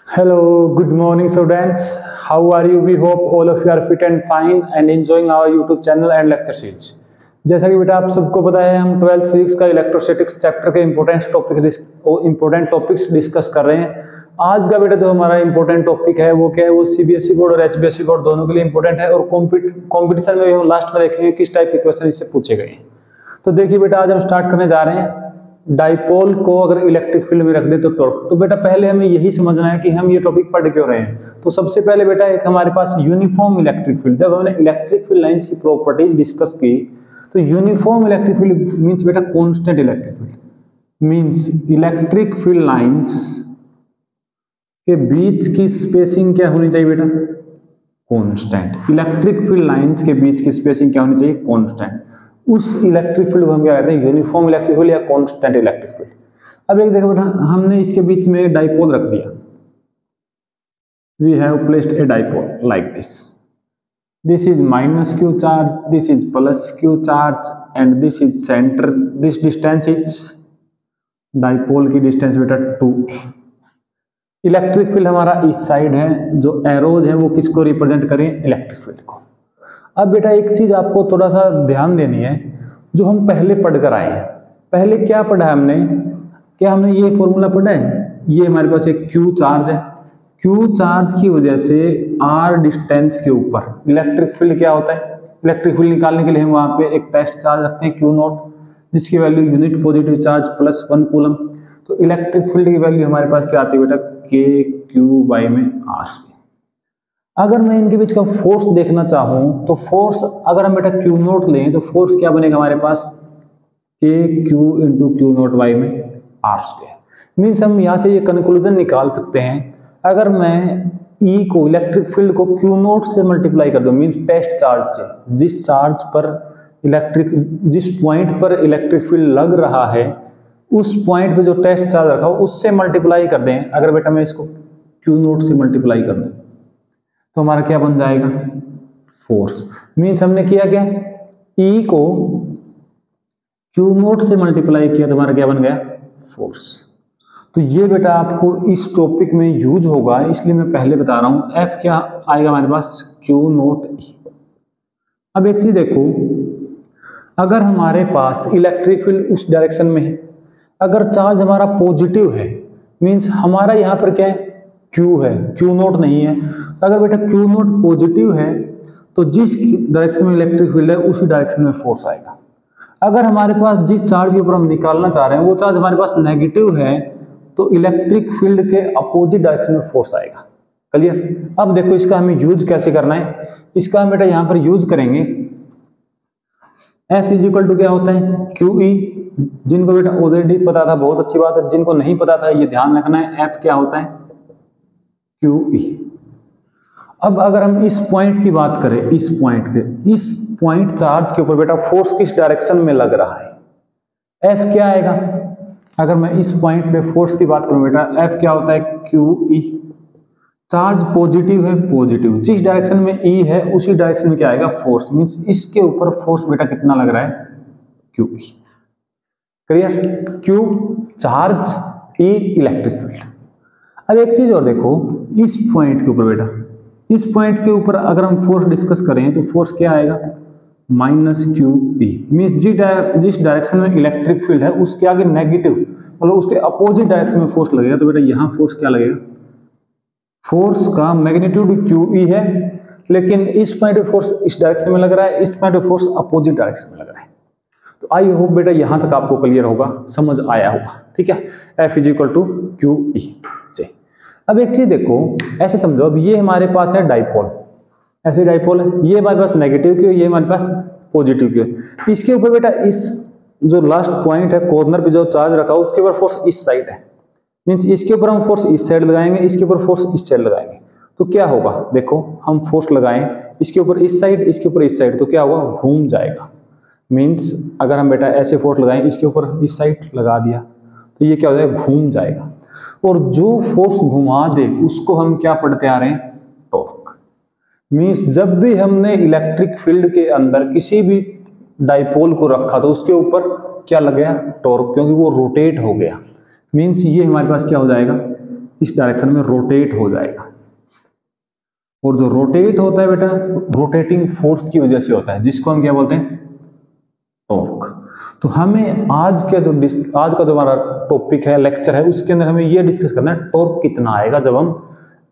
Hello, good morning students. How are you? We hope all of you are fit and fine and enjoying our YouTube channel and lecture series. जैसा कि बेटा आप सबको पता है, हम 12th फिजिक्स का इलेक्ट्रोस्टैटिक्स चैप्टर के इंपॉर्टेंट टॉपिक्स डिस्कस कर रहे हैं। आज का बेटा जो हमारा इंपॉर्टेंट टॉपिक है वो क्या है, वो सीबीएसई बोर्ड और एचबीएसई बोर्ड दोनों के लिए इंपॉर्टेंट है और कॉम्पिटिशन में भी हम लास्ट में देखेंगे किस टाइप के क्वेश्चन इससे पूछे गए हैं। तो देखिए बेटा, आज हम स्टार्ट करने जा रहे हैं डाइपोल को अगर इलेक्ट्रिक फील्ड में रख दे तो टॉर्क। तो बेटा पहले हमें यही समझना है कि हम ये टॉपिक पढ़ क्यों रहे हैं। तो सबसे पहले बेटा एक हमारे पास यूनिफॉर्म इलेक्ट्रिक फील्ड, जब हमने इलेक्ट्रिक फील्ड लाइंस की प्रॉपर्टीज डिस्कस की तो यूनिफॉर्म इलेक्ट्रिक फील्ड मींस बेटा constant electric field means electric field lines के बीच की स्पेसिंग क्या होनी चाहिए बेटा, कांस्टेंट। इलेक्ट्रिक फील्ड लाइंस के बीच की स्पेसिंग क्या होनी चाहिए, कांस्टेंट। उस इलेक्ट्रिक फील्ड को हम क्या कहते हैं, यूनिफॉर्म इलेक्ट्रिक फील्ड या कांस्टेंट इलेक्ट्रिक फील्ड। अब एक देखो बेटा, हमने इसके बीच में डाइपोल रख दिया। We have placed a dipole like this. This is minus Q charge, this is plus Q charge and this is centre. This distance is, dipole की डिस्टेंस बेटा 2। इलेक्ट्रिक फील्ड हमारा इस साइड है, जो एरोज है वो किसको रिप्रेजेंट करें, इलेक्ट्रिक फील्ड को। अब बेटा एक चीज आपको थोड़ा सा ध्यान देनी है, जो हम पहले पढ़कर आए हैं। पहले क्या पढ़ा है हमने, क्या हमने ये फॉर्मूला पढ़ा है, ये हमारे पास एक क्यू चार्ज है। क्यू चार्ज की वजह से आर डिस्टेंस के ऊपर इलेक्ट्रिक फील्ड क्या होता है। इलेक्ट्रिक फील्ड निकालने के लिए हम वहां पे एक टेस्ट चार्ज रखते हैं क्यू नॉट, जिसकी value unit positive charge plus 1 coulomb. तो इलेक्ट्रिक फील्ड की वैल्यू हमारे पास क्या आती है बेटा, के क्यू बाई में आर स्क्वायर। अगर मैं इनके बीच का फोर्स देखना चाहूं तो फोर्स अगर हम बेटा क्यू नॉट लें तो फोर्स क्या बनेगा हमारे पास, के Q into Q not by में आर स्क्वायर। मीन्स हम यहां से ये कंक्लूजन निकाल सकते हैं, अगर मैं ई को, इलेक्ट्रिक फील्ड को क्यू नॉट से मल्टीप्लाई कर दूं, मीन्स टेस्ट चार्ज से, जिस चार्ज पर जिस पॉइंट पर इलेक्ट्रिक फील्ड लग रहा है उस पॉइंट पे जो टेस्ट चार्ज रखा हो उससे मल्टीप्लाई कर दें। अगर बेटा मैं इसको क्यू नॉट से मल्टीप्लाई कर दूं तो हमारा क्या बन जाएगा, फोर्स। मीन्स हमने किया क्या, ई को क्यू नॉट से मल्टीप्लाई किया तो हमारा क्या बन गया, फोर्स। तो ये बेटा आपको इस टॉपिक में यूज होगा, इसलिए मैं पहले बता रहा हूं। एफ क्या आएगा हमारे पास, क्यू नॉट ई। अब एक चीज देखो, अगर हमारे पास इलेक्ट्रिक फील्ड उस डायरेक्शन में है, अगर चार्ज हमारा पॉजिटिव है, मीन्स हमारा यहां पर क्या है, क्यू है, क्यू नॉट नहीं है। अगर बेटा क्यू नॉट पॉजिटिव है तो जिस डायरेक्शन में इलेक्ट्रिक फील्ड है उसी डायरेक्शन में फोर्स आएगा। अगर हमारे पास जिस चार्ज के ऊपर हम निकालना चाह रहे हैं वो चार्ज हमारे पास नेगेटिव है तो इलेक्ट्रिक फील्ड के अपोजिट डायरेक्शन में फोर्स आएगा। क्लियर। अब देखो इसका हमें यूज कैसे करना है, इसका हम बेटा यहां पर यूज करेंगे। F इज इक्वल टू क्या होता है, क्यू ई। जिनको बेटा ऑलरेडी पता था बहुत अच्छी बात है, जिनको नहीं पता था ये ध्यान रखना है, F क्या होता है, क्यू ई। अब अगर हम इस पॉइंट की बात करें, इस पॉइंट चार्ज के ऊपर बेटा फोर्स किस डायरेक्शन में लग रहा है, F क्या आएगा। अगर मैं इस पॉइंट पे फोर्स की बात करूं बेटा, F क्या होता है, क्यू ई। चार्ज पॉजिटिव है, पॉजिटिव, जिस डायरेक्शन में ई है उसी डायरेक्शन में क्या आएगा, फोर्स। मींस इसके ऊपर फोर्स बेटा कितना लग रहा है, Q E. Clear. Q charge, E electric field. अब एक चीज और देखो, इस पॉइंट के ऊपर बेटा, इस पॉइंट के ऊपर अगर हम फोर्स डिस्कस करें तो फोर्स क्या आएगा, माइनस क्यू ई। मीन्स जिस डायरेक्शन में इलेक्ट्रिक फील्ड है उसके आगे नेगेटिव, मतलब उसके अपोजिट डायरेक्शन में फोर्स लगेगा। तो बेटा यहाँ फोर्स क्या लगेगा, फोर्स का मैग्नीट्यूड क्यू ई है, लेकिन इस पॉइंट पे फोर्स इस डायरेक्शन में लग रहा है, इस पॉइंट पे फोर्स अपोजिट डायरेक्शन में लग रहा है। तो आई होप बेटा यहां तक आपको क्लियर होगा, समझ आया होगा। ठीक है, F is equal to Q E से। अब एक चीज देखो, ऐसे समझो, अब ये हमारे पास है डाइपोल, ऐसे डाइपोल है, ये हमारे पास नेगेटिव क्यू, ये हमारे पास पॉजिटिव क्यू। इसके ऊपर बेटा इस जो लास्ट पॉइंट है कॉर्नर पे जो चार्ज रखा हो उसके ऊपर फोर्स इस साइड है। मींस इसके ऊपर हम फोर्स इस साइड लगाएंगे, इसके ऊपर फोर्स इस साइड लगाएंगे। तो क्या होगा, देखो हम फोर्स लगाएं इसके ऊपर इस साइड, इसके ऊपर इस साइड, तो क्या होगा, घूम जाएगा। मींस अगर हम बेटा ऐसे फोर्स लगाएं, इसके ऊपर इस साइड लगा दिया तो ये क्या हो जाएगा, घूम जाएगा। और जो फोर्स घुमा दे उसको हम क्या पढ़ते आ रहे हैं, टॉर्क। मींस जब भी हमने इलेक्ट्रिक फील्ड के अंदर किसी भी डाइपोल को रखा तो उसके ऊपर क्या लग गया, टॉर्क, क्योंकि वो रोटेट हो गया। मींस ये हमारे पास क्या हो जाएगा, इस डायरेक्शन में रोटेट हो जाएगा। और जो रोटेट होता है बेटा, रोटेटिंग फोर्स की वजह से होता है, जिसको हम क्या बोलते हैं, टॉर्क। तो हमें आज का जो हमारा टॉपिक है, लेक्चर है, उसके अंदर हमें ये डिस्कस करना है टॉर्क कितना आएगा जब हम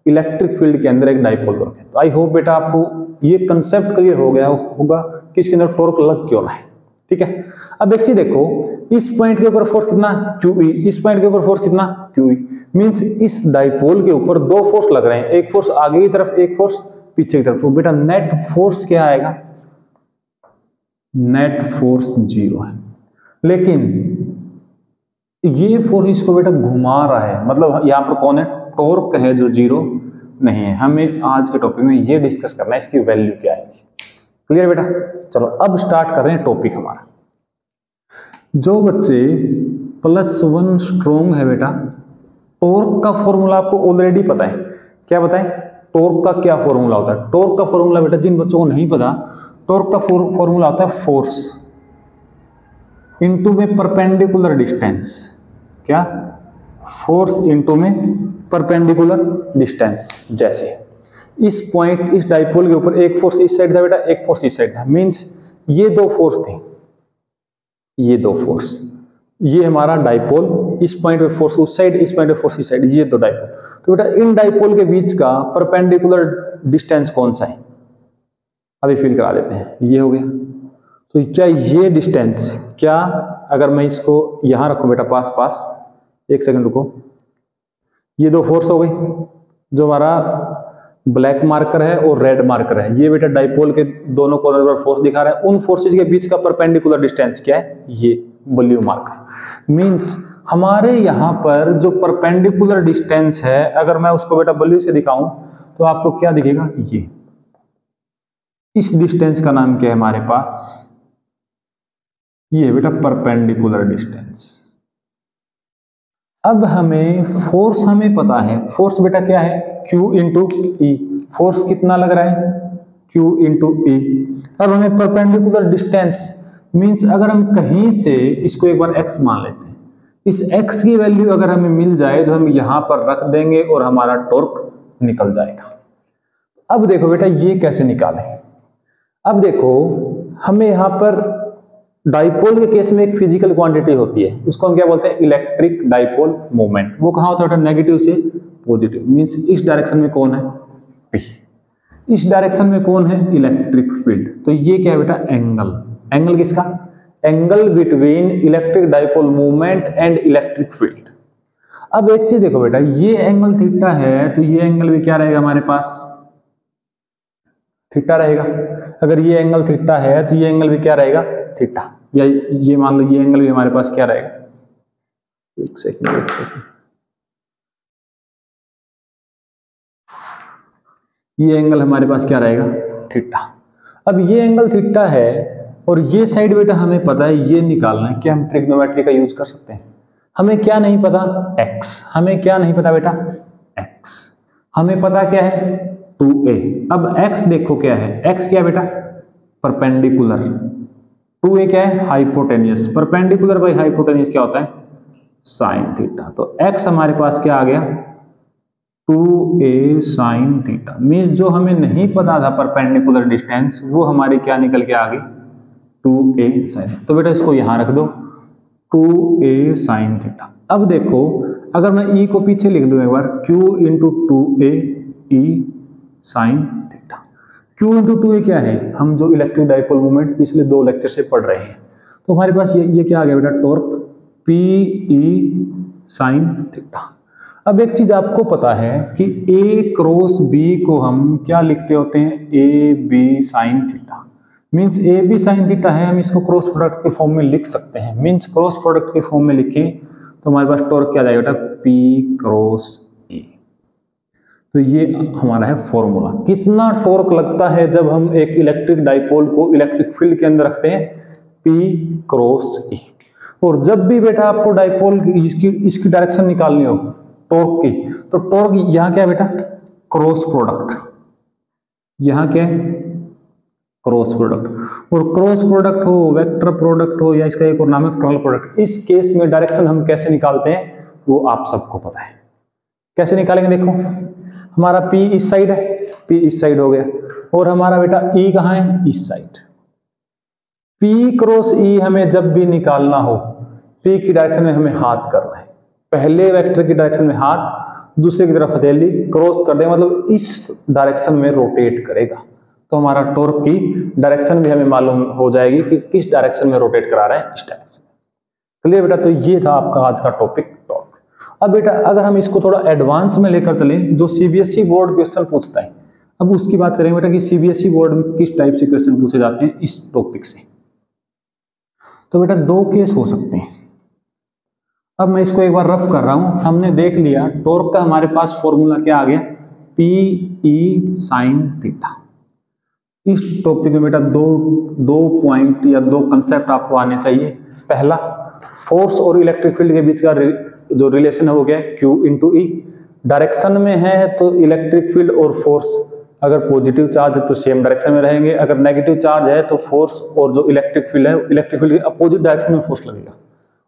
इलेक्ट्रिक फील्ड के अंदर एक डाइपोल रखें। तो आई होप बेटा आपको ये कंसेप्ट क्लियर हो गया होगा कि इसके अंदर टॉर्क लग क्यों रहा है। ठीक है, अब एक चीज देखो, इस पॉइंट के ऊपर फोर्स कितना, QE, इस पॉइंट के ऊपर फोर्स कितना, QE, मींस इस डाइपोल के ऊपर दो फोर्स लग रहे हैं, एक फोर्स आगे की तरफ, एक फोर्स पीछे की तरफ। तो बेटा नेट फोर्स क्या आएगा, नेट फोर्स 0 है। लेकिन ये फोर्स इसको बेटा घुमा रहा है, मतलब यहां पर कौन है, टॉर्क है जो 0 नहीं है। हमें आज के टॉपिक में ये डिस्कस करना है इसकी वैल्यू क्या आएगी। क्लियर बेटा, चलो अब स्टार्ट कर रहे हैं टॉपिक हमारा। जो बच्चे +1 स्ट्रॉन्ग है बेटा, टॉर्क का फॉर्मूला आपको ऑलरेडी पता है। क्या पता है, टॉर्क का क्या फॉर्मूला होता है? टॉर्क का फॉर्मूला बेटा जिन बच्चों को नहीं पता, टॉर्क का फॉर्मूला होता है फोर्स इनटू में परपेंडिकुलर डिस्टेंस। क्या, फोर्स इनटू में परपेंडिकुलर डिस्टेंस। जैसे इस पॉइंट, इस डाइपोल के ऊपर एक फोर्स इस साइड था बेटा, एक फोर्स इस साइड था, मींस ये दो फोर्स थे, ये दो फोर्स, ये हमारा डाइपोल, इस पॉइंट पे फोर्स उस साइड, इस पॉइंट पे फोर्स इस साइड, ये दो डाइपोल। तो बेटा इन डाइपोल के बीच का परपेंडिकुलर डिस्टेंस कौन सा है, अभी फिल करा देते हैं। ये हो गया। तो क्या ये डिस्टेंस, क्या अगर मैं इसको यहां रखूं बेटा पास पास, एक सेकंड रुको, ये दो फोर्स हो गई, जो हमारा ब्लैक मार्कर है और रेड मार्कर है, ये बेटा डाइपोल के दोनों कॉर्नर पर फोर्स दिखा रहा है। उन फोर्सेस के बीच का परपेंडिकुलर डिस्टेंस क्या है, ये ब्लू मार्कर। मींस हमारे यहां पर जो परपेंडिकुलर डिस्टेंस है, अगर मैं उसको बेटा ब्लू से दिखाऊं तो आपको क्या दिखेगा, ये इस डिस्टेंस का नाम क्या है हमारे पास, ये बेटा परपेंडिकुलर डिस्टेंस। अब हमें फोर्स हमें पता है, फोर्स बेटा क्या है, Q इंटू E। फोर्स कितना लग रहा है, Q इंटू E। अब हमें परपेंडिकुलर डिस्टेंस मींस अगर हम कहीं से इसको एक बार x मान लेते हैं, इस x की वैल्यू अगर हमें मिल जाए तो हम यहां पर रख देंगे और हमारा टॉर्क निकल जाएगा। अब देखो बेटा ये कैसे निकालें। अब देखो हमें यहां पर डाइपोल के केस में एक फिजिकल क्वांटिटी होती है, उसको हम क्या बोलते हैं, इलेक्ट्रिक डाइपोल मोमेंट। वो कहां होता है बेटा, नेगेटिव से पॉजिटिव। मींस इस डायरेक्शन में कौन है, P, इस डायरेक्शन में कौन है, इलेक्ट्रिक फील्ड। तो ये क्या है बेटा, एंगल। एंगल किसका, angle between electric dipole movement and electric field. अब एक चीज देखो बेटा, ये एंगल थीटा है, तो ये एंगल भी क्या रहेगा हमारे पास, थीटा रहेगा। अगर ये एंगल थीटा है तो ये एंगल भी क्या रहेगा, थीटा। या ये मान लो ये एंगल भी हमारे पास क्या रहेगा, एक सेकंड, ये एंगल हमारे पास क्या रहेगा, थीटा। अब ये एंगल थीटा है और ये साइड बेटा हमें पता है ये निकालना है, क्या हम ट्रिग्नोमेट्री का यूज कर सकते हैं। हमें क्या नहीं पता, x। हमें क्या नहीं पता बेटा, x। हमें पता क्या है, 2a। अब x देखो क्या है, x क्या है बेटा, परपेंडिकुलर। 2a क्या है, हाइपोटेनियस। परपेंडिकुलर बाई हाइपोटेनियस क्या होता है, साइन थीटा। तो x हमारे पास क्या आ गया, 2a साइन थीटा। मींस जो हमें नहीं पता था परपेंडिकुलर डिस्टेंस, वो हमारी क्या निकल के आ गई, 2a साइन। तो बेटा इसको यहां रख दो, 2a साइन थीटा। अब देखो अगर मैं e को पीछे लिख दूं एक बार, q into 2a e sine theta. q into 2a क्या है, हम जो इलेक्ट्रिक डाइपोल मोमेंट पिछले 2 लेक्चर से पढ़ रहे हैं। तो हमारे पास ये क्या आ गया बेटा, torque P e sine theta. अब एक चीज आपको पता है कि a क्रॉस b को हम क्या लिखते होते हैं, a b sine theta. Means a b sine theta है, हम इसको क्रॉस प्रोडक्ट के फॉर्म में लिख सकते हैं। मींस क्रॉस प्रोडक्ट के फॉर्म में लिखें तो हमारे पास टॉर्क क्या आ जाएगा बेटा, p क्रॉस e। तो ये हमारा है फॉर्मूला, कितना टॉर्क लगता है जब हम एक इलेक्ट्रिक डाइपोल को इलेक्ट्रिक फील्ड के अंदर रखते हैं, p क्रॉस e। और जब भी बेटा आपको डाइपोल इसकी डायरेक्शन निकालनी हो टॉर्क की, तो टॉर्क यहां क्या है बेटा, क्रॉस प्रोडक्ट। यहां क्या है, क्रॉस प्रोडक्ट। और क्रॉस प्रोडक्ट हो, वेक्टर प्रोडक्ट हो, या इसका एक और नाम है कर्ल प्रोडक्ट। इस केस में डायरेक्शन हम कैसे निकालते हैं वो आप सबको पता है। कैसे निकालेंगे? देखो हमारा P इस साइड है, P इस साइड हो गया, और हमारा बेटा E कहाँ है? इस साइड। P क्रॉस E हमें जब भी निकालना हो, P की डायरेक्शन में हमें हाथ करना है, पहले वेक्टर की डायरेक्शन में हाथ, दूसरे की तरफ हथेली, क्रॉस कर दे मतलब इस डायरेक्शन में रोटेट करेगा, तो हमारा टॉर्क की डायरेक्शन भी हमें मालूम हो जाएगी कि किस डायरेक्शन में रोटेट करा रहा है, इस डायरेक्शन में। क्लियर बेटा? तो ये था आपका आज का टॉपिक टॉर्क। अब बेटा अगर हम इसको थोड़ा एडवांस में लेकर चले, जो सीबीएसई बोर्ड क्वेश्चन पूछता है, अब उसकी बात करेंगे बेटा कि सीबीएसई बोर्ड में किस टाइप से क्वेश्चन पूछे जाते हैं इस टॉपिक से। तो बेटा दो केस हो सकते हैं। अब मैं इसको एक बार रफ कर रहा हूं। हमने देख लिया टॉर्क का हमारे पास फॉर्मूला क्या आ गया, पी ई साइन थीटा। इस टॉपिक में बेटा दो पॉइंट या दो कंसेप्ट आपको आने चाहिए। पहला, फोर्स और इलेक्ट्रिक फील्ड के बीच का जो रिलेशन है वो क्या है, Q इंटू ई। डायरेक्शन में है तो इलेक्ट्रिक फील्ड और फोर्स अगर पॉजिटिव चार्ज है तो सेम डायरेक्शन में रहेंगे, अगर नेगेटिव चार्ज है तो फोर्स और जो इलेक्ट्रिक फील्ड है, इलेक्ट्रिक फील्ड के अपोजिट डायरेक्शन में फोर्स लगेगा।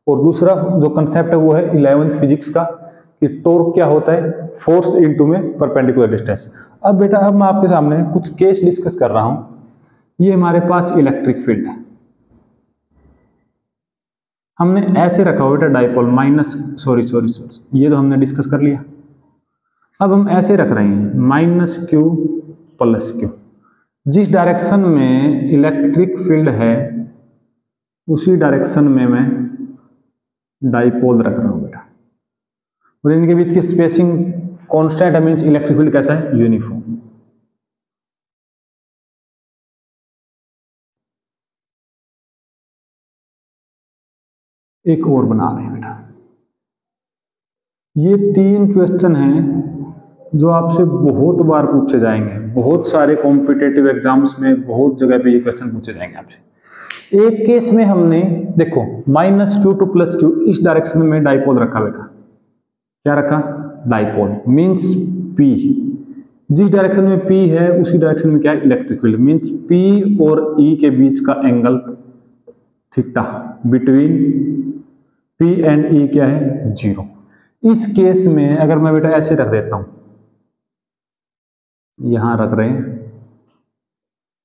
और दूसरा जो कंसेप्ट है वो है 11th फिजिक्स का कि टॉर्क क्या होता है, फोर्स इनटू में परपेंडिकुलर डिस्टेंस। अब बेटा अब मैं आपके सामने कुछ केस डिस्कस कर रहा हूं। ये हमारे पास इलेक्ट्रिक फील्ड है, हमने ऐसे रखा हुआ बेटा डाइपोल माइनस ये तो हमने डिस्कस कर लिया। अब हम ऐसे रख रहे हैं माइनस क्यू प्लस क्यू। जिस डायरेक्शन में इलेक्ट्रिक फील्ड है उसी डायरेक्शन में मैं डाइपोल रख रहा हूं बेटा, और इनके बीच की स्पेसिंग कांस्टेंट है, मींस इलेक्ट्रिक फील्ड कैसा है, यूनिफॉर्म। एक और बना रहे हैं बेटा। ये 3 क्वेश्चन हैं जो आपसे बहुत बार पूछे जाएंगे, बहुत सारे कॉम्पिटिटिव एग्जाम्स में बहुत जगह पे ये क्वेश्चन पूछे जाएंगे आपसे। एक केस में हमने देखो minus Q two plus Q इस डायरेक्शन में डाइपोल रखा बेटा। क्या रखा? Dipole means P। जिस डायरेक्शन में P है उसी डायरेक्शन में क्या है, इलेक्ट्रिक फील्ड, मींस P और E के बीच का angle theta between P and E क्या है, 0। इस केस में अगर मैं बेटा ऐसे रख देता हूं, यहां रख रहे हैं,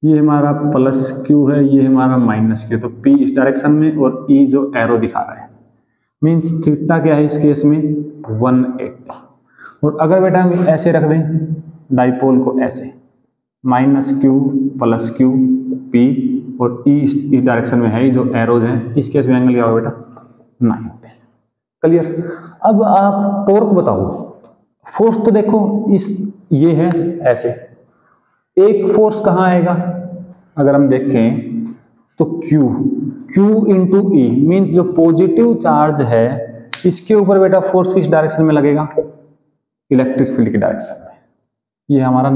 ये हमारा प्लस क्यू है, ये हमारा माइनस क्यू, तो P इस डायरेक्शन में और E जो एरो दिखा रहा है, मींस थीटा क्या है इस केस में 180। और अगर बेटा हम ऐसे रख दें डाइपोल को, ऐसे minus Q plus Q P और E इस डायरेक्शन में है, जो एरोज हैं, इस केस में एंगल क्या होगा बेटा, 90। क्लियर? अब आप टॉर्क बताओ। फोर्स तो देखो इस ये है ऐसे, एक फोर्स कहां आएगा अगर हम देखें तो Q इंटू ई, मीन्स जो पॉजिटिव चार्ज है इसके ऊपर बेटा फोर्स किस डायरेक्शन में लगेगा, इलेक्ट्रिक फील्ड की डायरेक्शन में। ये हमारा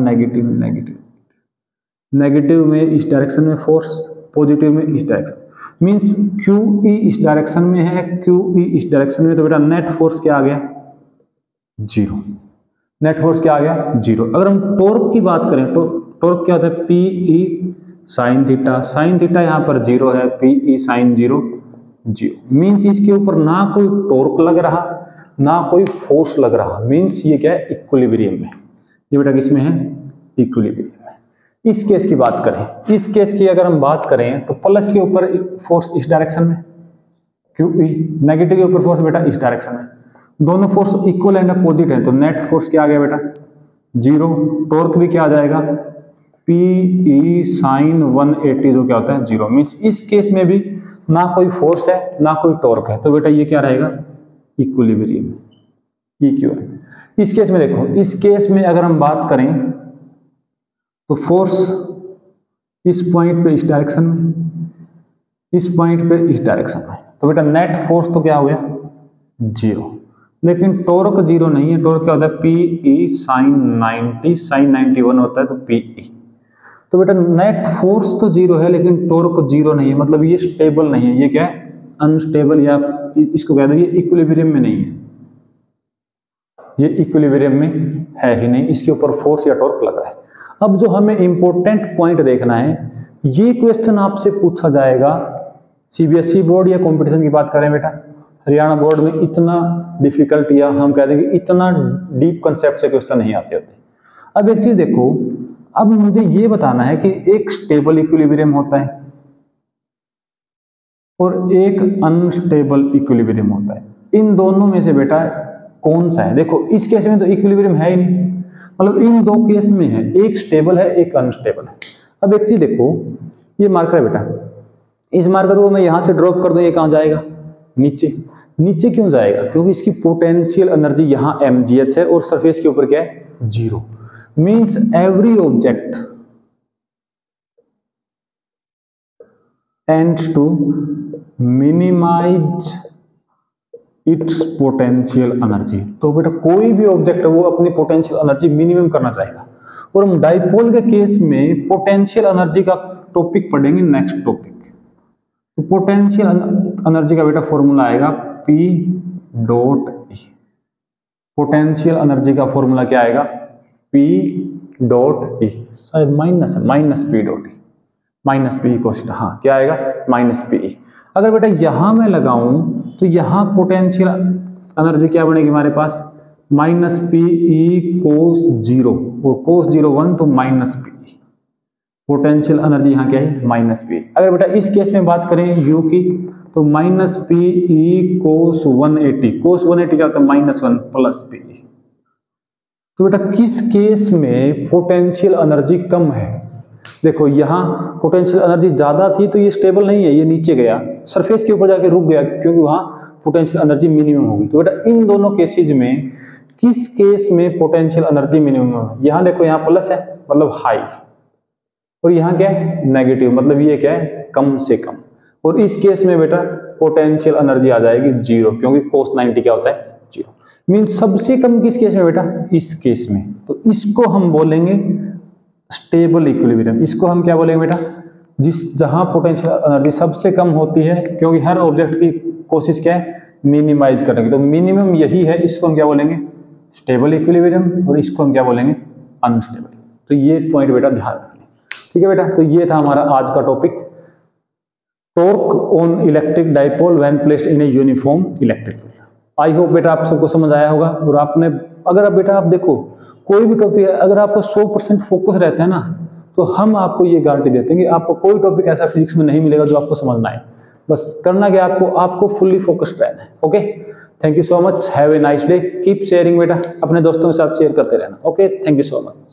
नेगेटिव में इस डायरेक्शन में फोर्स, पॉजिटिव में इस डायरेक्शन, मींस QE इस डायरेक्शन में है, QE इस डायरेक्शन में, तो बेटा नेट फोर्स क्या आ गया, 0। नेट फोर्स क्या आ गया, 0। अगर हम टॉर्क की बात करें तो टॉर्क क्या होता है, PE साइन थीटा यहां पर 0 है, PE साइन 0 मींस इसके ऊपर ना कोई टॉर्क लग रहा ना कोई फोर्स लग रहा, मींस ये क्या है, इक्विलिब्रियम में। ये बेटा किसमें है, इक्विलिब्रियम में। इस केस की बात करें, इस केस की अगर हम बात करें तो प्लस के ऊपर फोर्स इस डायरेक्शन में QE, नेगेटिव के ऊपर फोर्स बेटा इस डायरेक्शन में, दोनों फोर्स इक्वल एंड अपोजिट है, तो नेट फोर्स क्या आ गया बेटा, 0। टॉर्क भी क्या आ जाएगा, PE साइन 180 जो क्या होता है, 0। मींस इस केस में भी ना कोई फोर्स है ना कोई टॉर्क है, तो बेटा ये क्या रहेगा, इक्विलिब्रियम, इक्विलिब्रियम। इस केस में देखो, इस केस में अगर हम बात करें तो फोर्स इस पॉइंट पे इस डायरेक्शन में, इस पॉइंट पे इस डायरेक्शन में, तो बेटा नेट फोर्स तो क्या हो गया, 0। लेकिन टॉर्क 0 नहीं है, टॉर्क क्या होता है, PE साइन 90, साइन 91 होता है, तो PE। तो बेटा नेट फोर्स तो 0 है लेकिन टॉर्क 0 नहीं है, मतलब ये स्टेबल नहीं है, ये क्या है, अनस्टेबल, या इसको कह दो ये इक्विलिब्रियम में नहीं है, ये इक्विलिब्रियम में है ही नहीं, इसके ऊपर फोर्स या टॉर्क लग रहा है। अब जो हमें इंपॉर्टेंट पॉइंट देखना है, ये क्वेश्चन आपसे पूछा जाएगा सीबीएसई बोर्ड या कंपटीशन की बात करें बेटा, हरियाणा बोर्ड में इतना डिफिकल्ट या हम कह दें कि इतना डीप कंसेप्ट से क्वेश्चन नहीं आते होते। अब एक चीज देखो, अब मुझे ये बताना है कि एक स्टेबल इक्विलिब्रियम होता है और एक अनस्टेबल इक्विलिब्रियम होता है। इन दोनों में से बेटा कौन सा है? देखो इस केस में तो इक्विलिब्रियम है ही नहीं, मतलब इन दो केस में है, एक स्टेबल है एक अनस्टेबल है। अब एक चीज देखो, ये मार्कर है बेटा, इस मार्कर को मैं यहां से ड्रॉप कर दूं, ये कहां जाएगा? नीचे। नीचे क्यों जाएगा? क्योंकि इसकी पोटेंशियल एनर्जी यहां mgh है और सरफेस के ऊपर क्या है? 0। Means every object tends to minimize its potential energy. तो बेटा कोई भी ऑब्जेक्ट है वो अपनी पोटेंशियल एनर्जी मिनिमम करना चाहेगा। और हम डाइपोल के केस में पोटेंशियल एनर्जी का टॉपिक पढ़ेंगे नेक्स्ट टॉपिक। तो पोटेंशियल एनर्जी का बेटा फॉर्मूला आएगा P dot E। Potential energy का फॉर्मूला क्या आएगा? P डॉट E, शायद माइनस है, minus P dot E, minus P cost, हाँ क्या आएगा? Minus PE। अगर बेटा यहां मैं लगाऊं तो यहां पोटेंशियल एनर्जी क्या बनेगी हमारे पास? माइनस PE कोस 0, और कोस 0 1, तो माइनस PE। पोटेंशियल एनर्जी यहाँ क्या है? Minus PE। अगर बेटा इस केस में बात करें U की, तो माइनस PE कोस 180, कोस 180 क्या होता है? -1 प्लस PE। तो बेटा किस केस में पोटेंशियल एनर्जी कम है? देखो यहां पोटेंशियल एनर्जी ज्यादा थी तो ये स्टेबल नहीं है, ये नीचे गया, सरफेस के ऊपर जाके रुक गया, क्योंकि वहां पोटेंशियल एनर्जी मिनिमम होगी। तो बेटा इन दोनों केसेस में किस केस में पोटेंशियल एनर्जी मिनिमम है? यहां देखो, यहां प्लस है मतलब हाई, और यहां क्या है? नेगेटिव, मतलब ये क्या है? कम से कम। और इस केस में बेटा पोटेंशियल एनर्जी आ जाएगी 0, क्योंकि cos 90 क्या होता है? 0। मींस सबसे कम किस केस में बेटा? इस केस में। तो इसको हम बोलेंगे स्टेबल इक्विलिब्रियम। इसको हम क्या बोलेंगे बेटा? जहां पोटेंशियल एनर्जी सबसे कम होती है, क्योंकि हर ऑब्जेक्ट की कोशिश क्या है? मिनिमाइज करने की। तो मिनिमम यही है, इसको हम क्या बोलेंगे? Stable equilibrium. और इसको हम क्या बोलेंगे? अनस्टेबल। तो ये पॉइंट बेटा ध्यान रखना, ठीक है बेटा। तो ये था हमारा आज का topic, torque on electric dipole when placed in a uniform electric field. I hope बेटा आप सबको समझ आया होगा। और आपने अगर आप बेटा आप देखो कोई भी टॉपिक अगर आपको 100% फोकस रहता है ना, तो हम आपको ये गारंटी देते हैं कि आपको कोई टॉपिक ऐसा फिजिक्स में नहीं मिलेगा जो आपको समझ ना आए। बस करना क्या आपको फुल्ली फोकस्ड रहना है। Okay, thank you so much, have a nice day, keep sharing बेटा, अपने दोस्तों के साथ शेयर करते रहना। Okay, thank you so much.